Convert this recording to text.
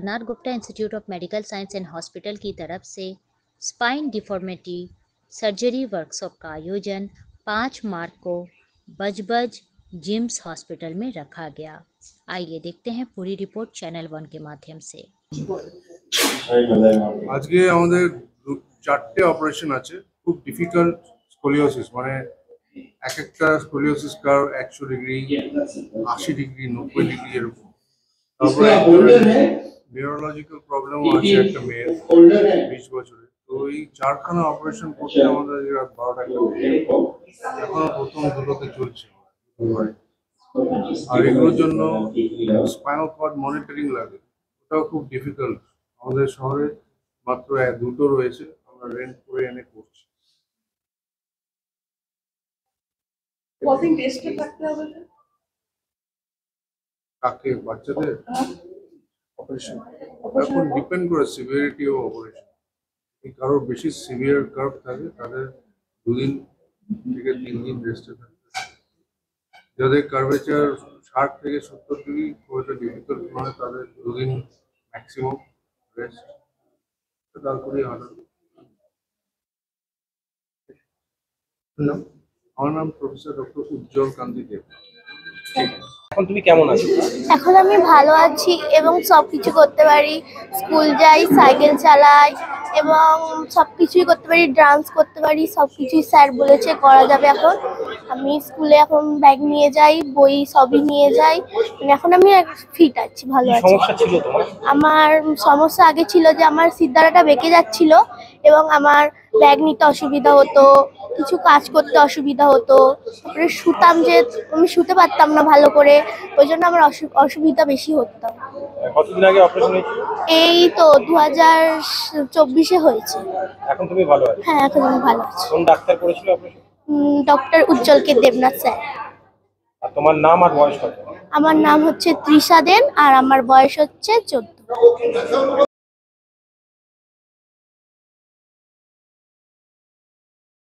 Jawaharlal Gupta institute of medical science and hospital की तरफ से स्पाइन डिफॉर्मिटी सर्जरी वर्कशॉप का आयोजन 5 मार्च को बजबज जिम्स हॉस्पिटल में रखा गया। आइए देखते हैं पूरी रिपोर्ट चैनल 1 के माध्यम से। আজকে আমাদের 4টে অপারেশন আছে। খুব ডিফিকাল্ট স্কোলিওসিস, মানে এক একটা scoliosis curve 100 degree, 80 degree, 90 degree এরকম। তারপরে নিউরোলজিক্যাল প্রবলেমও আছে একটা মেয়ের 20 বছরের। তো এই 4খানা অপারেশন করতে আমাদের রাত 12টা এখনো প্রথম দুটোতে চলছে। আর এগুলোর জন্য স্পাইনাল কর্ড মনিটরিং লাগে, ওটাও খুব ডিফিকাল্ট। আমাদের শহরে মাত্র 2টো রয়েছে, আমরা রেন্ট করে এনে করছি। কতদিন রেস্টে থাকতে হবে? কাকে? বাচ্চাদের অপারেশন এখন ডিপেন্ড করে সিভিয়ারিটি ও অপারেশন। এই কারোর বেশি সিভিয়ার কার্ভ থাকে তাদের 2 দিন থেকে 3 দিন রেস্টে থাকতে হয়। যাদের কার্ভেচার 60 থেকে 70 ডিগ্রি খুব একটা ডিফিকাল্ট নয়, তাদের 2 দিন ম্যাক্সিমাম রেস্ট, তারপরেই হাঁটা। আমার নাম প্রফেসর ডক্টর উজ্জ্বল কান্তি দেব। এখন তুমি কেমন আছো? এখন আমি ভালো আছি এবং সবকিছু করতে পারি। স্কুল যাই, সাইকেল চালাই এবং সবকিছুই করতে পারি, ডান্স করতে পারি, সবকিছুই স্যার বলেছে করা যাবে। এখন আমি স্কুলে এখন ব্যাগ নিয়ে যাই, বই সবই নিয়ে যাই, মানে এখন আমি ফিট আছি, ভালো আছি। সমস্যা ছিল তোমার? আমার সমস্যা আগে ছিল যে আমার সিদ্ধারাটা বেঁকে যাচ্ছিল এবং আমার ব্যাগ নিতে অসুবিধা হতো, কিছু কাজ করতে অসুবিধা হতো, তারপরে শুতাম যে আমি শুতে পারতাম না ভালো করে, ওই জন্য আমার অসুবিধা বেশি হতো। কতদিন আগে অপারেশন হয়েছিল? এই তো 2024-এ হয়েছে। এখন তুমি ভালো আছো? হ্যাঁ, এখন আমি ভালো আছি। কোন ডাক্তার করেছিল অপারেশন? ডক্টর উজ্জ্বলকে দেবনাথ স্যার। আর তোমার নাম আর বয়স কত? আমার নাম হচ্ছে তৃষা দেন আর আমার বয়স হচ্ছে 14।